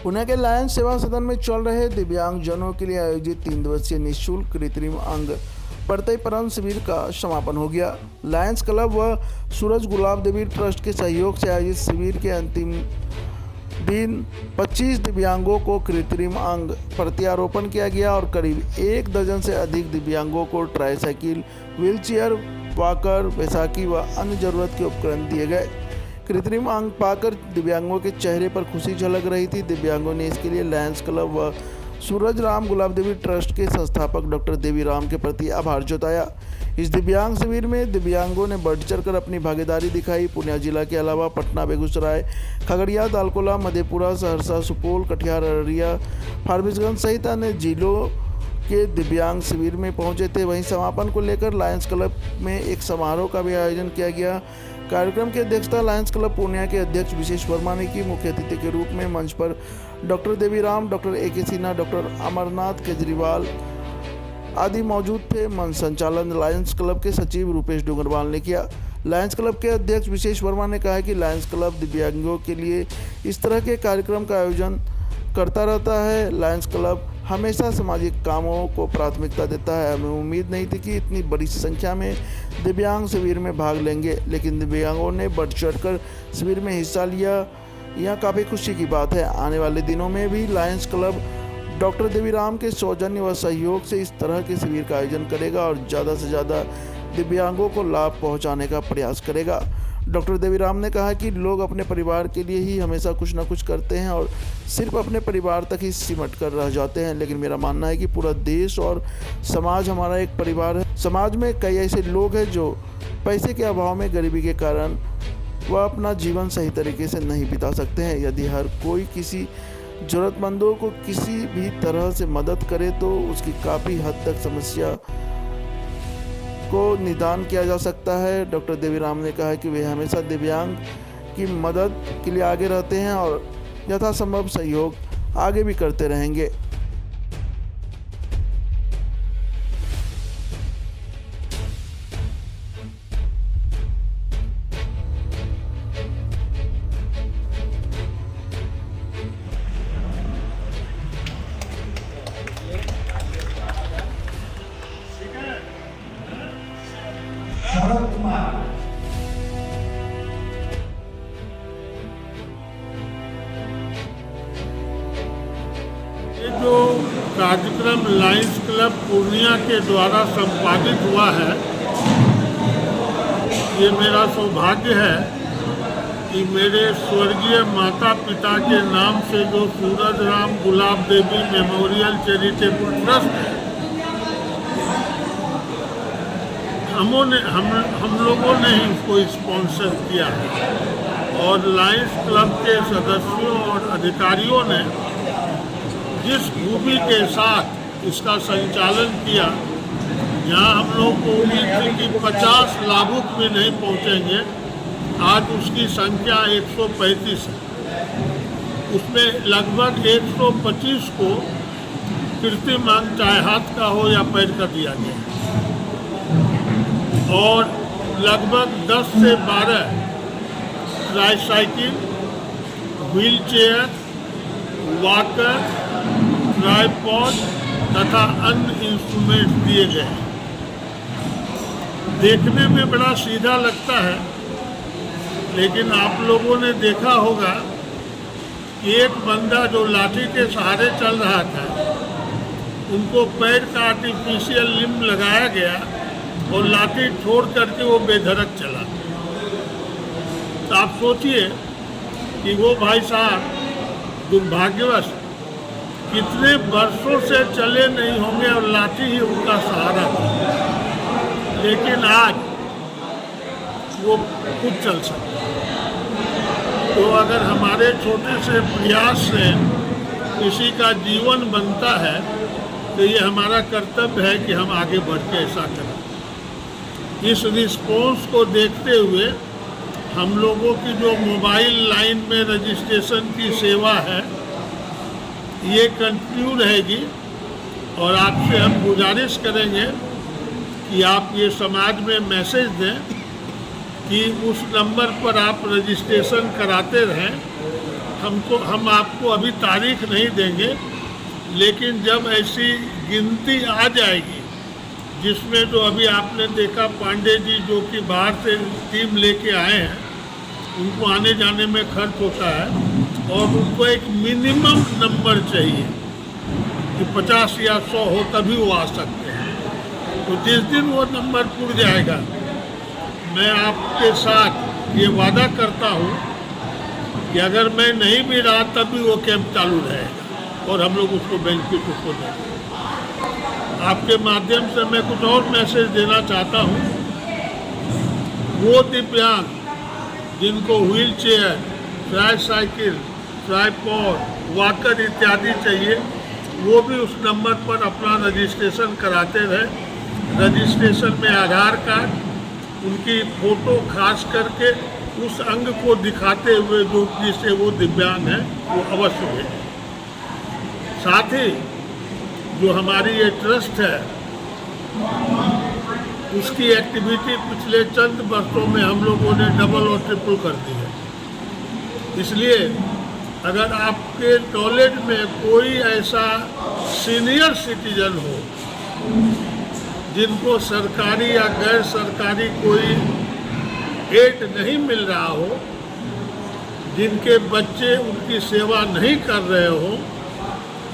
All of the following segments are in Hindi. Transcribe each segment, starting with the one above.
पुणे के लायंस सेवा सदन में चल रहे दिव्यांगजनों के लिए आयोजित 3 दिवसीय निःशुल्क कृत्रिम अंग प्रत्ययीकरण शिविर का समापन हो गया। लायंस क्लब व सूरज गुलाब देवी ट्रस्ट के सहयोग से आयोजित शिविर के अंतिम दिन 25 दिव्यांगों को कृत्रिम अंग प्रत्यारोपण किया गया और करीब 1 दर्जन से अधिक दिव्यांगों को ट्राईसाइकिल, व्हीलचेयर, वॉकर, बैसाखी व अन्य जरूरत के उपकरण दिए गए। कृत्रिम अंग पाकर दिव्यांगों के चेहरे पर खुशी झलक रही थी। दिव्यांगों ने इसके लिए लायंस क्लब व सूरज राम गुलाब देवी ट्रस्ट के संस्थापक डॉक्टर देवी राम के प्रति आभार जताया। इस दिव्यांग शिविर में दिव्यांगों ने बढ़ चढ़कर अपनी भागीदारी दिखाई। पूर्णिया जिला के अलावा पटना, बेगूसराय, खगड़िया, दालकोला, मधेपुरा, सहरसा, सुपौल, कटिहार, अररिया, फारबिसगंज सहित अन्य जिलों के दिव्यांग शिविर में पहुंचे थे। वहीं समापन को लेकर लायंस क्लब में एक समारोह का भी आयोजन किया गया। कार्यक्रम की अध्यक्षता लायंस क्लब पूर्णिया के अध्यक्ष विशेष वर्मा ने की। मुख्य अतिथि के रूप में मंच पर doctor Devi Ram, doctor A K. Sinha, doctor Amarnath Kejriwal आदि मौजूद थे। मंच संचालन लायंस क्लब के सचिव रूपेश डूंगरवाल ने किया। लायंस क्लब के अध्यक्ष विशेष वर्मा ने कहा कि लायंस क्लब दिव्यांगों के लिए इस तरह के कार्यक्रम का आयोजन करता रहता है। लायंस क्लब हमेशा सामाजिक कामों को प्राथमिकता देता है। हमें उम्मीद नहीं थी कि इतनी बड़ी संख्या में दिव्यांग शिविर में भाग लेंगे, लेकिन दिव्यांगों ने बढ़ चढ़कर शिविर में हिस्सा लिया। यह काफ़ी खुशी की बात है। आने वाले दिनों में भी Lions club doctor Devi Ram के सौजन्य व सहयोग से इस तरह के शिविर का आयोजन करेगा और ज़्यादा से ज़्यादा दिव्यांगों को लाभ पहुँचाने का प्रयास करेगा। डॉक्टर देवी राम ने कहा कि लोग अपने परिवार के लिए ही हमेशा कुछ न कुछ करते हैं और सिर्फ अपने परिवार तक ही सिमट कर रह जाते हैं, लेकिन मेरा मानना है कि पूरा देश और समाज हमारा एक परिवार है। समाज में कई ऐसे लोग हैं जो पैसे के अभाव में, गरीबी के कारण वह अपना जीवन सही तरीके से नहीं बिता सकते हैं। यदि हर कोई किसी ज़रूरतमंदों को किसी भी तरह से मदद करे तो उसकी काफ़ी हद तक समस्या को निदान किया जा सकता है। डॉक्टर देवी राम ने कहा कि वे हमेशा दिव्यांग की मदद के लिए आगे रहते हैं और यथासंभव सहयोग आगे भी करते रहेंगे। ये जो कार्यक्रम लायंस क्लब पूर्णिया के द्वारा संपादित हुआ है, ये मेरा सौभाग्य है कि मेरे स्वर्गीय माता पिता के नाम से जो सूरज राम गुलाब देवी मेमोरियल चैरिटेबल ट्रस्ट है, हम लोगों ने ही इसको स्पॉन्सर किया है और लायंस क्लब के सदस्यों और अधिकारियों ने जिस भूमि के साथ इसका संचालन किया, यहाँ हम लोग को उम्मीद थी कि 50 लाभुक में नहीं पहुँचेंगे, आज उसकी संख्या 135 है। उसमें लगभग 125 को कृत्रिम अंग चाहे हाथ का हो या पैर का दिया गया और लगभग 10 से 12 ट्राईसाइकिल, व्हीलचेयर, वॉकर, ट्राइपॉड तथा अन्य इंस्ट्रूमेंट दिए गए। देखने में बड़ा सीधा लगता है, लेकिन आप लोगों ने देखा होगा कि एक बंदा जो लाठी के सहारे चल रहा था, उनको पैर का आर्टिफिशियल लिम्ब लगाया गया और लाठी छोड़ करके वो बेधड़क चला। तो आप सोचिए कि वो भाई साहब दुर्भाग्यवश कितने वर्षों से चले नहीं होंगे और लाठी ही उनका सहारा था, लेकिन आज वो खुद चल सकते। तो अगर हमारे छोटे से प्रयास से किसी का जीवन बनता है तो ये हमारा कर्तव्य है कि हम आगे बढ़ के ऐसा करें। इस रिस्पॉन्स को देखते हुए हम लोगों की जो मोबाइल लाइन में रजिस्ट्रेशन की सेवा है, ये कंटिन्यू रहेगी और आपसे हम गुजारिश करेंगे कि आप ये समाज में मैसेज दें कि उस नंबर पर आप रजिस्ट्रेशन कराते रहें हम आपको अभी तारीख नहीं देंगे, लेकिन जब ऐसी गिनती आ जाएगी जिसमें जो अभी आपने देखा पांडे जी जो कि बाहर से टीम लेके आए हैं, उनको आने जाने में खर्च होता है और उनको एक मिनिमम नंबर चाहिए कि 50 या 100 हो तभी वो आ सकते हैं। तो जिस दिन वो नंबर पूर जाएगा, मैं आपके साथ ये वादा करता हूँ कि अगर मैं नहीं भी रहा तब भी वो कैंप चालू रहेगा और हम लोग उसको बेनिफिट उसको देंगे। आपके माध्यम से मैं कुछ और मैसेज देना चाहता हूँ। वो दिव्यांग जिनको wheel chair, tricycle, tripod, walker इत्यादि चाहिए, वो भी उस नंबर पर अपना रजिस्ट्रेशन कराते रहे। रजिस्ट्रेशन में आधार कार्ड, उनकी फ़ोटो खास करके उस अंग को दिखाते हुए जो जिससे वो दिव्यांग है वो अवश्य भेजें। साथ ही जो हमारी ये ट्रस्ट है, उसकी एक्टिविटी पिछले चंद वर्षों में हम लोगों ने डबल और ट्रिपल कर दी है। इसलिए अगर आपके नॉलेज में कोई ऐसा सीनियर सिटीजन हो जिनको सरकारी या गैर सरकारी कोई एड नहीं मिल रहा हो, जिनके बच्चे उनकी सेवा नहीं कर रहे हो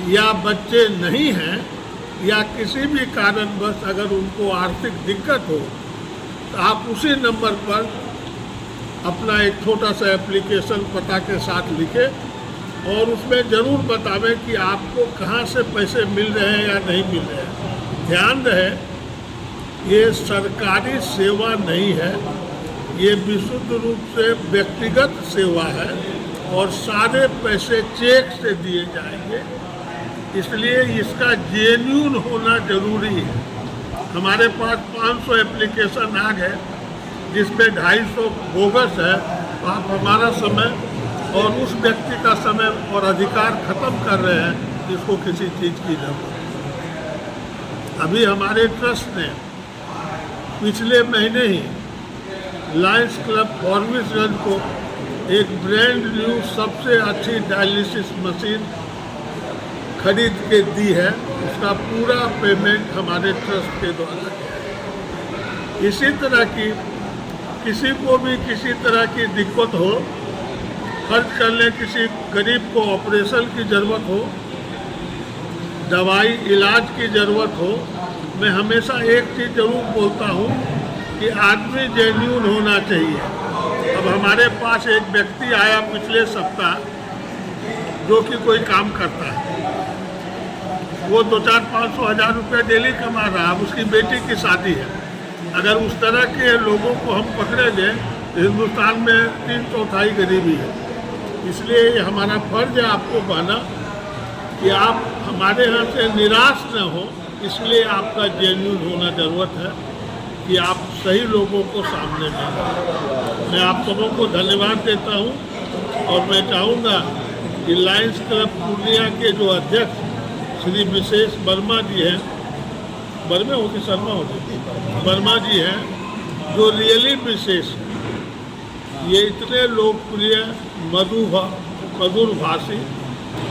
या बच्चे नहीं हैं या किसी भी कारणवश अगर उनको आर्थिक दिक्कत हो, तो आप उसी नंबर पर अपना एक छोटा सा एप्लीकेशन पता के साथ लिखें और उसमें ज़रूर बतावें कि आपको कहाँ से पैसे मिल रहे हैं या नहीं मिल रहे हैं। ध्यान रहे, ये सरकारी सेवा नहीं है, ये विशुद्ध रूप से व्यक्तिगत सेवा है और सारे पैसे चेक से दिए जाएंगे। इसलिए इसका जेन्युइन होना जरूरी है। हमारे पास 500 एप्लीकेशन आ गए जिसमें 250 बोगस है, तो आप हमारा समय और उस व्यक्ति का समय और अधिकार खत्म कर रहे हैं जिसको किसी चीज़ की जरूरत है। अभी हमारे ट्रस्ट ने पिछले महीने ही लायंस क्लब फॉर्मिसगंज को एक ब्रांड न्यू सबसे अच्छी डायलिसिस मशीन खरीद के दी है। उसका पूरा पेमेंट हमारे ट्रस्ट के द्वारा किया है। इसी तरह की किसी को भी किसी तरह की दिक्कत हो, खर्च करने किसी गरीब को ऑपरेशन की ज़रूरत हो, दवाई इलाज की ज़रूरत हो, मैं हमेशा एक चीज़ ज़रूर बोलता हूँ कि आदमी जेन्युइन होना चाहिए। अब हमारे पास एक व्यक्ति आया पिछले सप्ताह जो कि कोई काम करता है, वो 2-4-500 हज़ार रुपये डेली कमा रहा है, उसकी बेटी की शादी है। अगर उस तरह के लोगों को हम पकड़ेंगे तो हिंदुस्तान में 3/4 गरीबी है। इसलिए ये हमारा फर्ज है आपको कहना कि आप हमारे यहाँ से निराश न हो, इसलिए आपका जेन्युइन होना ज़रूरत है कि आप सही लोगों को सामने लाएं। मैं आप सबों को धन्यवाद देता हूँ और मैं चाहूँगा कि लायंस क्लब पूर्णिया के जो अध्यक्ष श्री विशेष वर्मा जी हैं, वर्मा हो कि शर्मा होगी, वर्मा जी हैं, जो रियली विशेष, ये इतने लोकप्रिय मधुर भाषी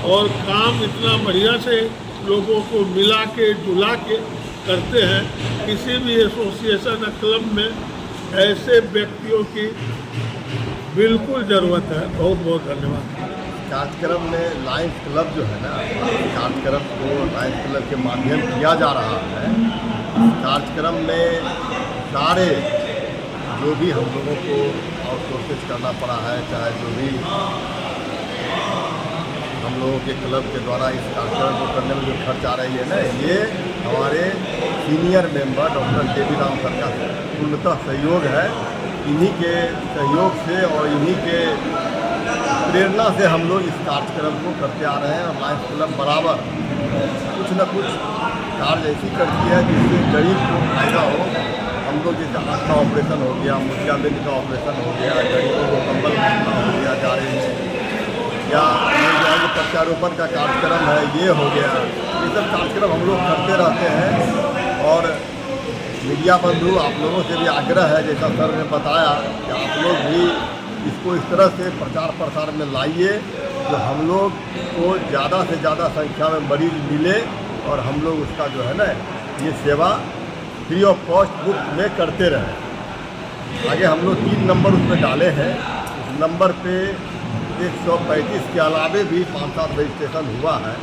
और काम इतना बढ़िया से लोगों को मिला के जुला के करते हैं। किसी भी एसोसिएशन क्लब में ऐसे व्यक्तियों की बिल्कुल ज़रूरत है। बहुत बहुत धन्यवाद। कार्यक्रम में लायंस क्लब जो है ना, कार्यक्रम को लायंस क्लब के माध्यम किया जा रहा है। कार्यक्रम में सारे जो भी हम लोगों को आउटसोर्सेज करना पड़ा है, चाहे जो भी हम लोगों के क्लब के द्वारा इस कार्यक्रम को करने में जो खर्च आ रही है ना, ये हमारे senior member doctor Devi Ram sir का पूर्णतः सहयोग है। इन्हीं के सहयोग से और इन्हीं के प्रेरणा से हम लोग इस कार्यक्रम को करते आ रहे हैं। और लायंस क्लब बराबर कुछ न कुछ कार्य ऐसी करती है जिससे गरीब को फायदा हो। हम लोग जैसे आँख का ऑपरेशन हो गया, मोतियाबिंद का ऑपरेशन हो गया, गरीबों को कंबल खरीदना हो गया जाड़े में, या जो प्रत्यारोपण का कार्यक्रम है ये हो गया। ये सब कार्यक्रम हम लोग करते रहते हैं। और मीडिया बंधु आप लोगों से भी आग्रह है, जैसा सर ने बताया, कि आप लोग भी इसको इस तरह से प्रचार प्रसार में लाइए जो हम लोग को ज़्यादा से ज़्यादा संख्या में मरीज मिले और हम लोग उसका जो है ना ये सेवा फ्री ऑफ कॉस्ट मुफ्त में करते रहें। आगे हम लोग 3 नंबर उसमें डाले हैं। उस नंबर पे 135 के अलावे भी 5-7 रजिस्ट्रेशन हुआ है।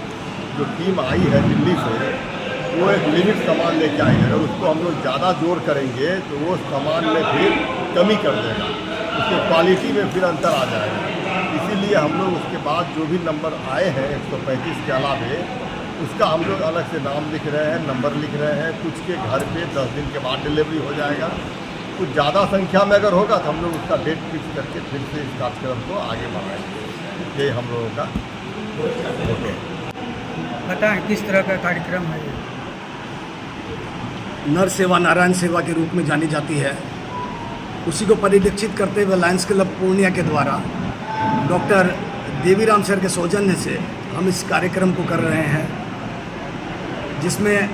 जो टीम आई है दिल्ली से वो एक लिमिट सामान लेके आई है। अगर उसको हम लोग ज़्यादा जोर करेंगे तो वो सामान में फिर कमी कर देगा, उसकी क्वालिटी में फिर अंतर आ जाएगा। इसीलिए हम लोग उसके बाद जो भी नंबर आए हैं 135 के अलावे उसका हम लोग अलग से नाम लिख रहे हैं, नंबर लिख रहे हैं। कुछ के घर पे 10 दिन के बाद डिलीवरी हो जाएगा। कुछ ज़्यादा संख्या में अगर होगा तो हम लोग उसका डेट फिक्स करके फिर से इस कार्यक्रम को आगे बढ़ाएंगे। ये हम लोगों का फोटो। बताएं किस तरह का कार्यक्रम है ये? नर सेवा नारायण सेवा के रूप में जानी जाती है। उसी को परिलक्षित करते हुए लायंस क्लब पूर्णिया के द्वारा डॉक्टर देवीराम सर के सौजन्य से हम इस कार्यक्रम को कर रहे हैं, जिसमें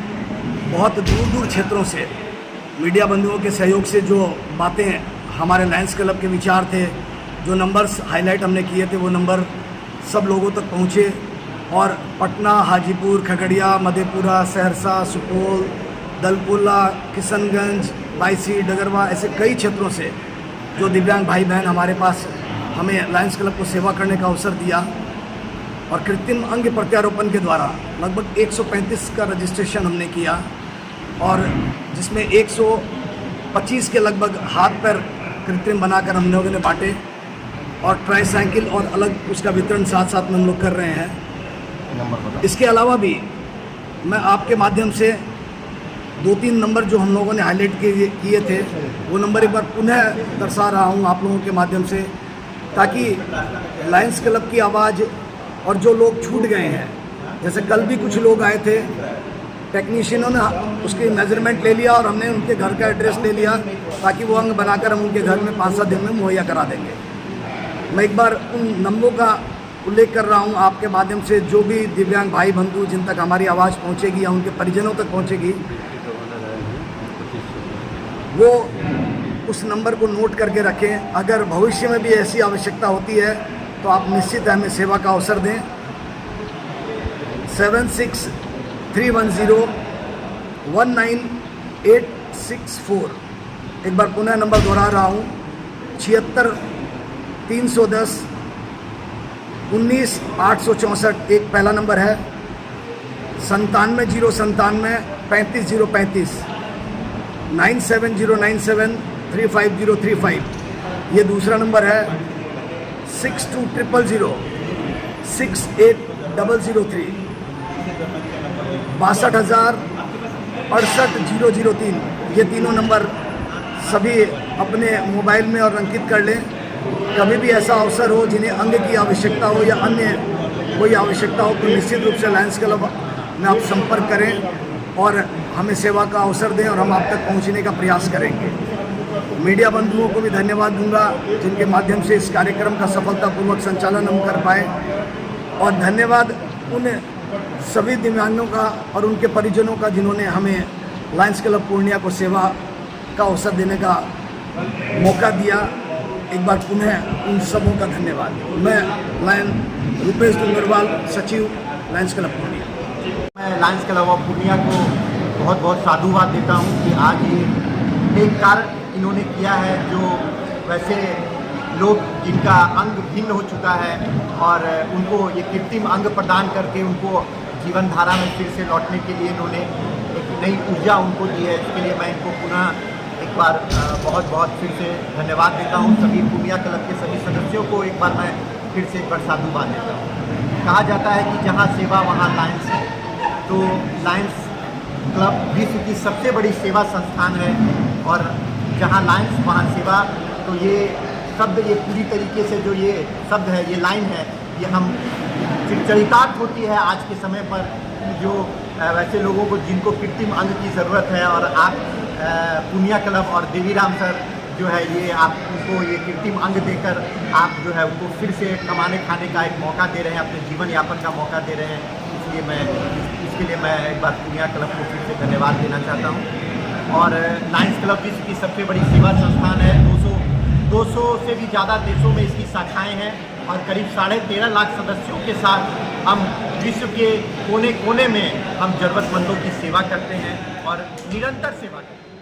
बहुत दूर दूर क्षेत्रों से मीडिया बंधुओं के सहयोग से जो बातें हमारे लायंस क्लब के विचार थे, जो नंबर्स हाईलाइट हमने किए थे, वो नंबर सब लोगों तक पहुँचे। और पटना, हाजीपुर, खगड़िया, मधेपुरा, सहरसा, सुपौल, दलपुला, किशनगंज, बायसी, डगरवा, ऐसे कई क्षेत्रों से जो दिव्यांग भाई बहन हमारे पास हमें लायंस क्लब को सेवा करने का अवसर दिया। और कृत्रिम अंग प्रत्यारोपण के द्वारा लगभग 135 का रजिस्ट्रेशन हमने किया और जिसमें 125 के लगभग हाथ पैर कृत्रिम बनाकर हम लोगों ने बांटे और ट्राईसाइकिल और अलग उसका वितरण साथ साथ में हम लोग कर रहे हैं। इसके अलावा भी मैं आपके माध्यम से 2-3 नंबर जो हम लोगों ने हाईलाइट किए थे वो नंबर एक बार पुनः दर्शा रहा हूँ आप लोगों के माध्यम से, ताकि लायंस क्लब की आवाज़ और जो लोग छूट गए हैं, जैसे कल भी कुछ लोग आए थे, टेक्नीशियनों ने उसकी मेजरमेंट ले लिया और हमने उनके घर का एड्रेस ले लिया ताकि वो अंग बनाकर हम उनके घर में 5-7 दिन में मुहैया करा देंगे। मैं एक बार उन नंबरों का उल्लेख कर रहा हूं आपके माध्यम से, जो भी दिव्यांग भाई बंधु जिन तक हमारी आवाज़ पहुंचेगी या उनके परिजनों तक पहुंचेगी, वो उस नंबर को नोट करके रखें। अगर भविष्य में भी ऐसी आवश्यकता होती है तो आप निश्चित हमें सेवा का अवसर दें। 7631019864। एक बार पुनः नंबर दोहरा रहा हूँ, 76-310-19-864 एक पहला नंबर है। 97-097-35035 97-097-35035 ये दूसरा नंबर है। 6200068003 62,068,003 ये तीनों नंबर सभी अपने मोबाइल में और अंकित कर लें। कभी भी ऐसा अवसर हो जिन्हें अंग की आवश्यकता हो या अन्य कोई आवश्यकता हो तो निश्चित रूप से लायंस क्लब में आप संपर्क करें और हमें सेवा का अवसर दें और हम आप तक पहुंचने का प्रयास करेंगे। मीडिया बंधुओं को भी धन्यवाद दूंगा जिनके माध्यम से इस कार्यक्रम का सफलतापूर्वक संचालन हम कर पाए, और धन्यवाद उन सभी दिव्यांगों का और उनके परिजनों का जिन्होंने हमें लायंस क्लब पूर्णिया को सेवा का अवसर देने का मौका दिया। एक बार पुनः उन सबों का धन्यवाद। मैं रुपेश डूंगरवाल, सचिव लायंस क्लब पूर्णिया। मैं लायंस क्लब ऑफ पूर्णिया को बहुत बहुत साधुवाद देता हूँ कि आज ये एक कार्य इन्होंने किया है, जो वैसे लोग जिनका अंग भिन्न हो चुका है और उनको ये कृत्रिम अंग प्रदान करके उनको जीवन धारा में फिर से लौटने के लिए इन्होंने एक नई ऊर्जा उनको दी है। इसके लिए मैं इनको पुनः एक बार बहुत बहुत फिर से धन्यवाद देता हूँ। सभी पूर्णिया क्लब के सभी सदस्यों को एक बार मैं फिर से एक बार साधुवाद देता हूँ। कहा जाता है कि जहाँ सेवा वहाँ लायंस है, तो लायंस क्लब विश्व की सबसे बड़ी सेवा संस्थान है और जहाँ लायंस वहाँ सेवा। तो ये शब्द, ये पूरी तरीके से जो ये शब्द है, ये लाइन है, ये हम चरितार्थ होती है आज के समय पर, जो वैसे लोगों को जिनको कृत्रिम अंग की ज़रूरत है और आप पूर्णिया क्लब और देवीराम सर जो है ये आप उनको ये कृत्रिम अंग देकर आप जो है उनको फिर से कमाने खाने का एक मौका दे रहे हैं, अपने जीवन यापन का मौका दे रहे हैं। इसलिए इसके लिए मैं एक बार पूर्णिया क्लब को फिर से धन्यवाद देना चाहता हूँ। और लायंस क्लब विश्व की सबसे बड़ी सेवा संस्थान है। 200 से भी ज़्यादा देशों में इसकी शाखाएं हैं और करीब 13.5 लाख सदस्यों के साथ हम विश्व के कोने कोने में हम ज़रूरतमंदों की सेवा करते हैं और निरंतर सेवा करते हैं।